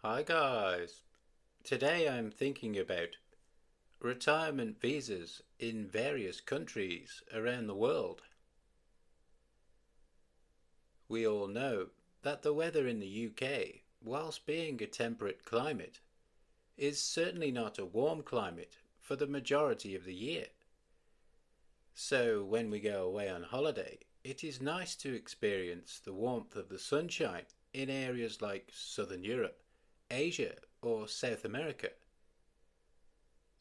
Hi guys! Today I'm thinking about retirement visas in various countries around the world. We all know that the weather in the UK, whilst being a temperate climate, is certainly not a warm climate for the majority of the year. So when we go away on holiday, it is nice to experience the warmth of the sunshine in areas like Southern Europe, Asia, or South America.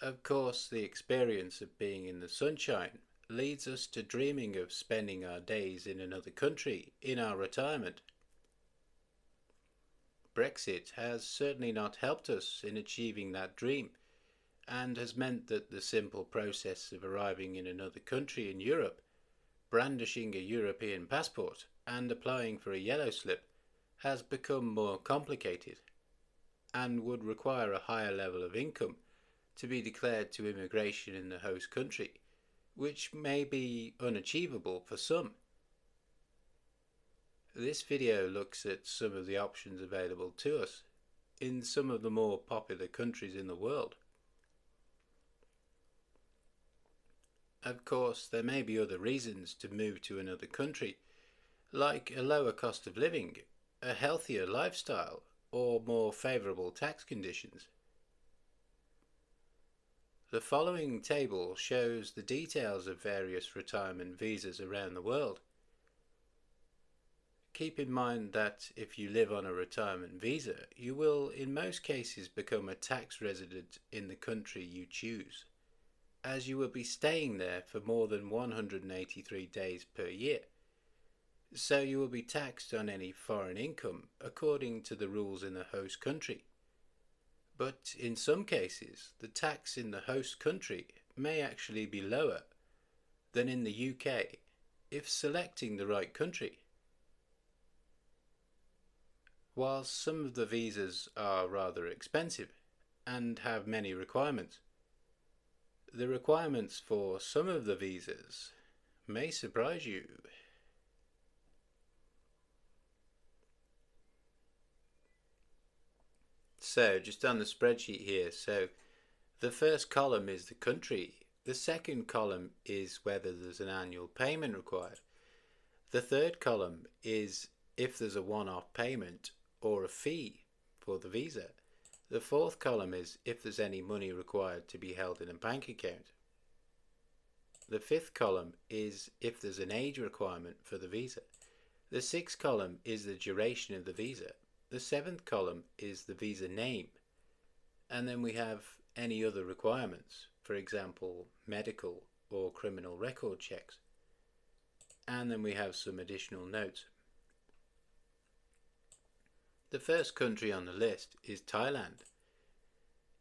Of course, the experience of being in the sunshine leads us to dreaming of spending our days in another country in our retirement. Brexit has certainly not helped us in achieving that dream and has meant that the simple process of arriving in another country in Europe, brandishing a European passport, and applying for a yellow slip has become more complicated and would require a higher level of income to be declared to immigration in the host country, which may be unachievable for some. This video looks at some of the options available to us in some of the more popular countries in the world. Of course, there may be other reasons to move to another country, like a lower cost of living, a healthier lifestyle, or more favourable tax conditions. The following table shows the details of various retirement visas around the world. Keep in mind that if you live on a retirement visa, you will in most cases become a tax resident in the country you choose, as you will be staying there for more than 183 days per year. So you will be taxed on any foreign income according to the rules in the host country. But in some cases, the tax in the host country may actually be lower than in the UK if selecting the right country. Whilst some of the visas are rather expensive and have many requirements, the requirements for some of the visas may surprise you. So, just on the spreadsheet here, the first column is the country, the second column is whether there's an annual payment required, the third column is if there's a one-off payment or a fee for the visa, the fourth column is if there's any money required to be held in a bank account. The fifth column is if there's an age requirement for the visa. The sixth column is the duration of the visa. The seventh column is the visa name. And then we have any other requirements, for example, medical or criminal record checks. And then we have some additional notes. The first country on the list is Thailand,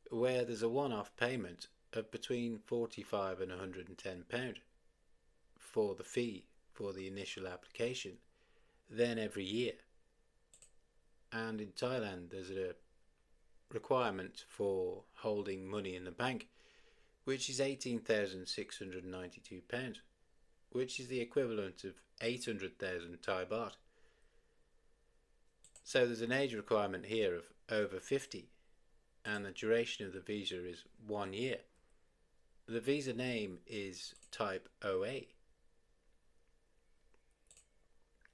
where there's a one-off payment of between £45 and £110 for the fee for the initial application, then every year. And in Thailand there's a requirement for holding money in the bank, which is £18,692, which is the equivalent of 800,000 Thai baht. So there's an age requirement here of over 50, and the duration of the visa is 1 year. The visa name is type OA,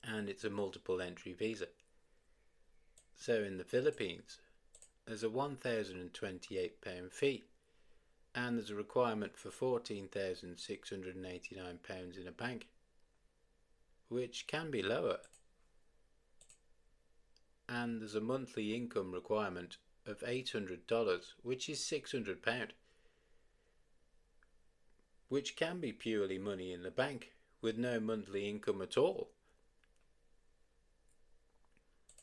and it's a multiple entry visa. So in the Philippines, there's a £1,028 fee, and there's a requirement for £14,689 in a bank, which can be lower. And there's a monthly income requirement of $800, which is £600, which can be purely money in the bank with no monthly income at all.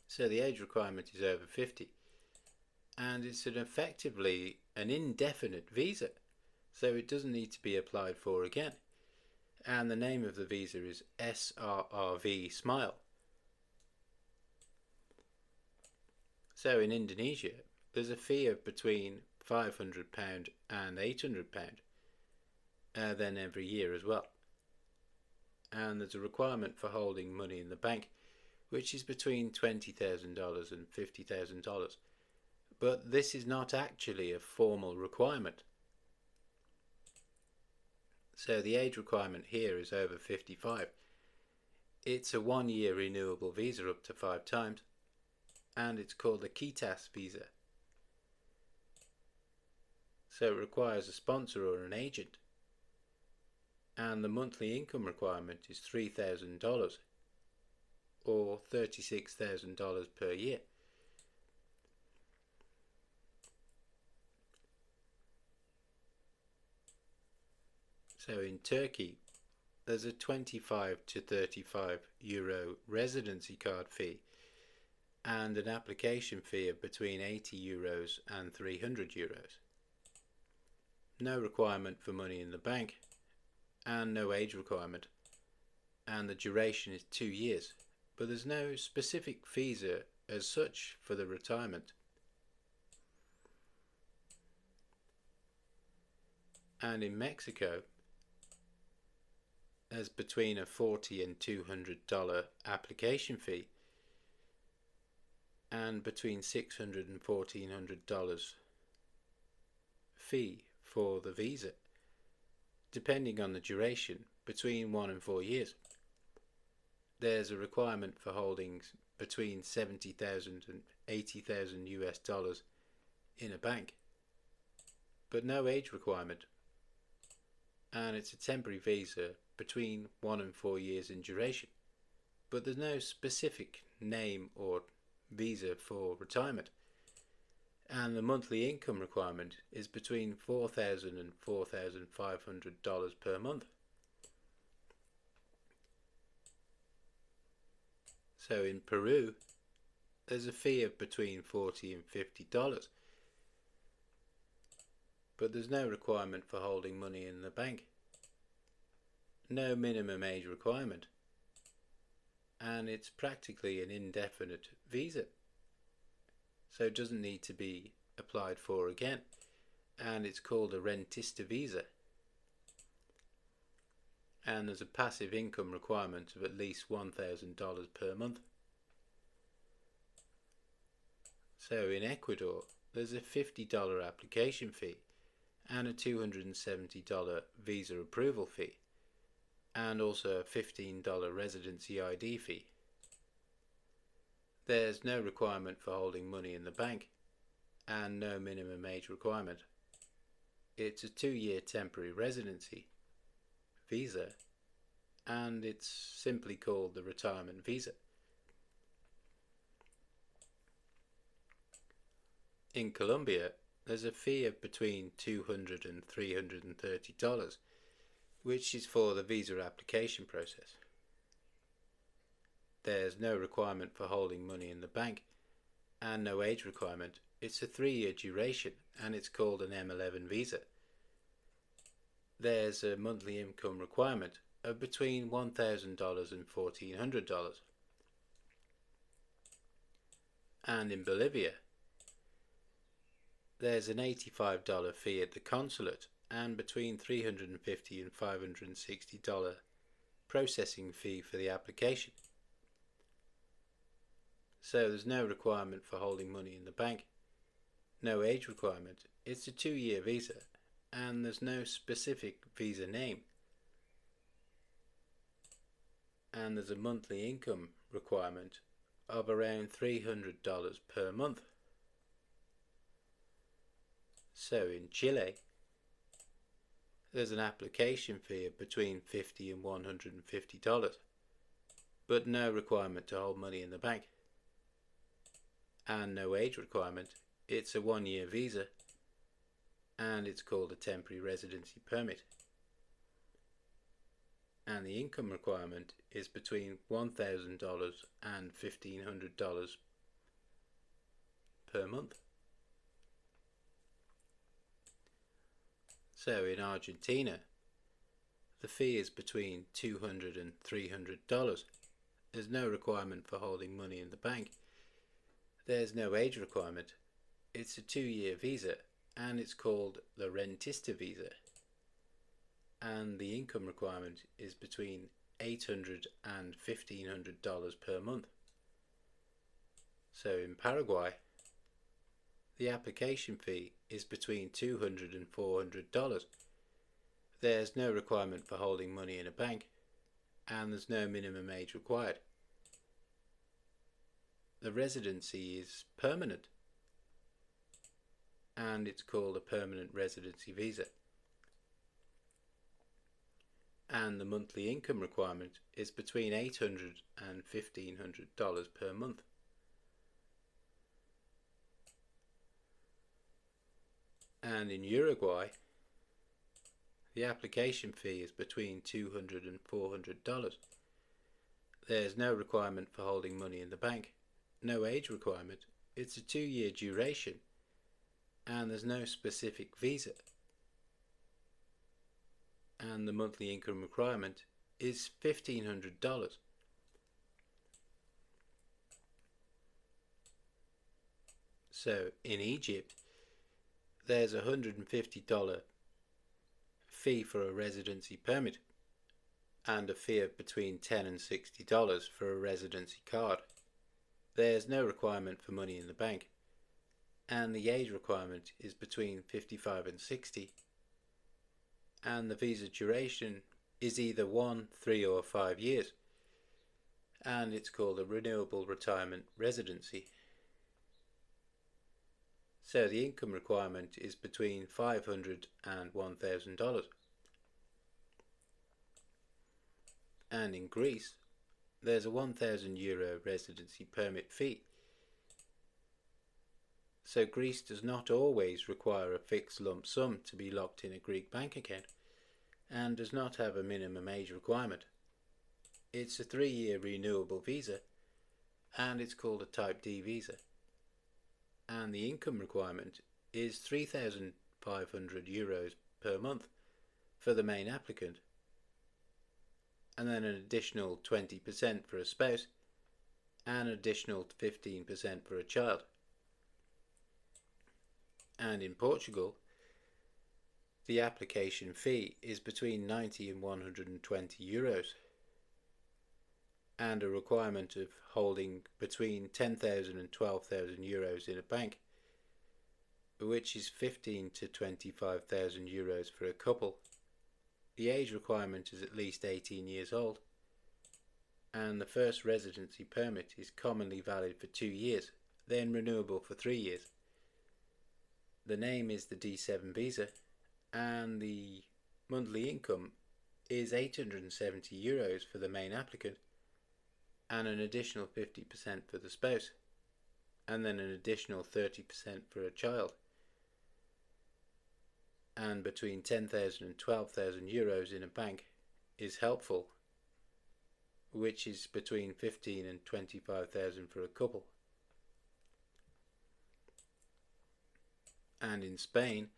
So the age requirement is over 50, and it's effectively an indefinite visa, so it doesn't need to be applied for again. And the name of the visa is SRRV Smile. So in Indonesia, there's a fee of between £500 and £800, then every year as well. And there's a requirement for holding money in the bank, which is between $20,000 and $50,000, but this is not actually a formal requirement. So the age requirement here is over 55. It's a 1-year renewable visa up to 5 times, and it's called a QTAS visa. So it requires a sponsor or an agent, and the monthly income requirement is $3,000 or $36,000 per year. So in Turkey, there's a 25 to 35 euro residency card fee and an application fee of between 80 euros and 300 euros. No requirement for money in the bank and no age requirement, and the duration is 2 years, but there's no specific visa as such for the retirement. And in Mexico, there's between a $40 and $200 application fee and between $600 and $1,400 fee for the visa, depending on the duration, between 1 and 4 years. There's a requirement for holding between 70,000 and 80,000 US dollars in a bank, but no age requirement, and it's a temporary visa between 1 and 4 years in duration, but there's no specific name or visa for retirement, and the monthly income requirement is between $4,000 and $4,500 per month. So in Peru, there's a fee of between $40 and $50, but there's no requirement for holding money in the bank. No minimum age requirement, and it's practically an indefinite visa, so it doesn't need to be applied for again, and it's called a rentista visa, and there's a passive income requirement of at least $1,000 per month. So in Ecuador, there's a $50 application fee and a $270 visa approval fee, and also a $15 residency ID fee. There's no requirement for holding money in the bank and no minimum age requirement. It's a 2-year temporary residency visa, and it's simply called the retirement visa. In Colombia, there's a fee of between $200 and $330, which is for the visa application process. There's no requirement for holding money in the bank and no age requirement. It's a 3-year duration, and it's called an M11 visa. There's a monthly income requirement of between $1,000 and $1,400. And in Bolivia, there's an $85 fee at the consulate and between $350 and $560 processing fee for the application. So there's no requirement for holding money in the bank, no age requirement. It's a 2-year visa, and there's no specific visa name, and there's a monthly income requirement of around $300 per month. So in Chile, there's an application fee of between $50 and $150, but no requirement to hold money in the bank, and no age requirement. It's a 1-year visa, and it's called a temporary residency permit, and the income requirement is between $1,000 and $1,500 per month. So in Argentina, the fee is between $200 and $300. There's no requirement for holding money in the bank. There's no age requirement. It's a 2-year visa, and it's called the rentista visa, and the income requirement is between $800 and $1,500 per month. So in Paraguay, the application fee is between $200 and $400. There's no requirement for holding money in a bank, and there's no minimum age required. The residency is permanent, and it's called a permanent residency visa. And the monthly income requirement is between $800 and $1,500 per month. And in Uruguay, the application fee is between $200 and $400. There's no requirement for holding money in the bank, no age requirement, it's a 2-year duration, and there's no specific visa. And the monthly income requirement is $1,500. So in Egypt, there's a $150 fee for a residency permit, and a fee of between $10 and $60 for a residency card. There's no requirement for money in the bank, and the age requirement is between 55 and 60, and the visa duration is either 1, 3 or 5 years, and it's called a renewable retirement residency. So the income requirement is between $500 and $1,000. And in Greece, there's a €1,000 residency permit fee. So Greece does not always require a fixed lump sum to be locked in a Greek bank account, and does not have a minimum age requirement. It's a 3-year renewable visa, and it's called a Type D visa. And the income requirement is €3,500 per month for the main applicant, and then an additional 20% for a spouse, and an additional 15% for a child. And in Portugal, the application fee is between €90 and €120, and a requirement of holding between €10,000 and €12,000 in a bank, which is €15,000 to €25,000 for a couple. The age requirement is at least 18 years old, and the first residency permit is commonly valid for 2 years, then renewable for 3 years. The name is the D7 visa, and the monthly income is €870 for the main applicant, and an additional 50% for the spouse, and then an additional 30% for a child. And between €10,000 and €12,000 in a bank is helpful, which is between 15 and 25,000 for a couple. And in Spain,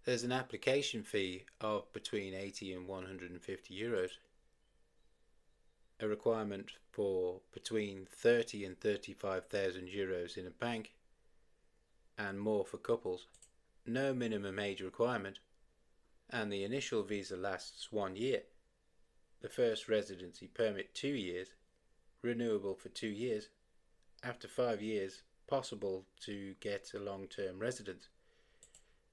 there's an application fee of between €80 and €150, a requirement for between 30 and 35,000 euros in a bank, and more for couples. No minimum age requirement, and the initial visa lasts 1 year. The first residency permit 2 years, renewable for 2 years. After 5 years, possible to get a long-term residence.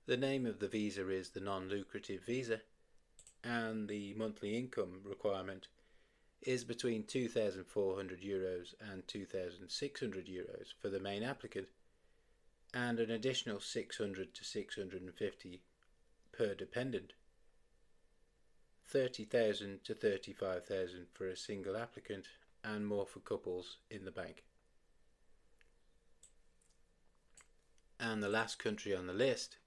The name of the visa is the non-lucrative visa, and the monthly income requirement is between €2,400 and €2,600 for the main applicant, and an additional 600 to 650 per dependent, 30,000 to 35,000 for a single applicant, and more for couples in the bank. And the last country on the list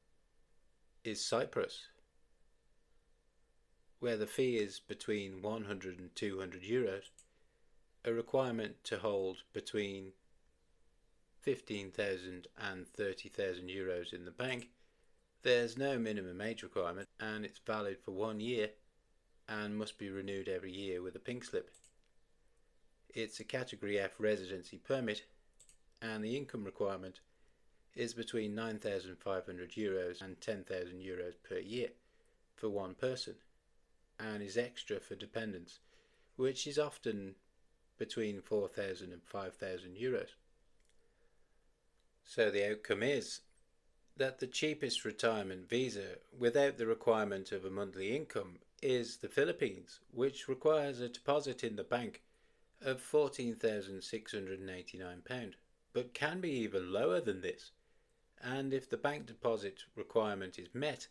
is Cyprus, where the fee is between €100 and €200, a requirement to hold between 15,000 and 30,000 euros in the bank. There's no minimum age requirement, and it's valid for 1 year and must be renewed every year with a pink slip. It's a Category F residency permit, and the income requirement is between €9,500 and €10,000 per year for one person, and is extra for dependents, which is often between €4,000 and €5,000. So the outcome is that the cheapest retirement visa without the requirement of a monthly income is the Philippines, which requires a deposit in the bank of £14,689, but can be even lower than this. And if the bank deposit requirement is met,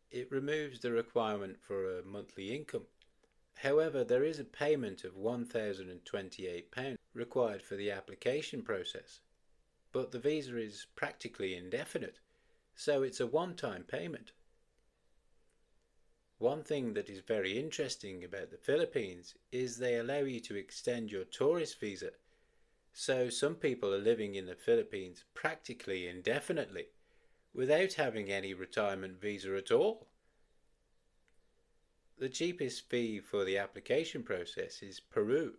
it removes the requirement for a monthly income. However, there is a payment of £1,028 required for the application process, but the visa is practically indefinite, so it's a one-time payment. One thing that is very interesting about the Philippines is they allow you to extend your tourist visa, so some people are living in the Philippines practically indefinitely without having any retirement visa at all. The cheapest fee for the application process is Peru,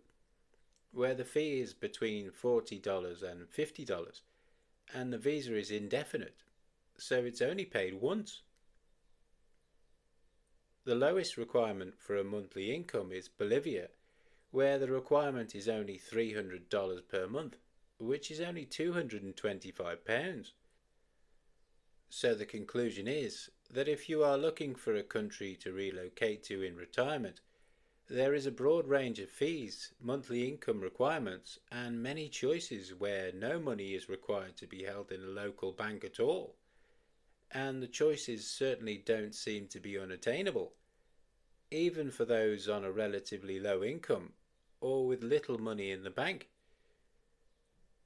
where the fee is between $40 and $50, and the visa is indefinite, so it's only paid once. The lowest requirement for a monthly income is Bolivia, where the requirement is only $300 per month, which is only £225. So the conclusion is that if you are looking for a country to relocate to in retirement, there is a broad range of fees, monthly income requirements, and many choices where no money is required to be held in a local bank at all. And the choices certainly don't seem to be unattainable, even for those on a relatively low income or with little money in the bank.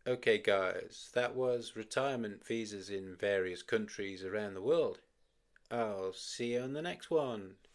Okay, guys, that was retirement visas in various countries around the world. I'll see you on the next one.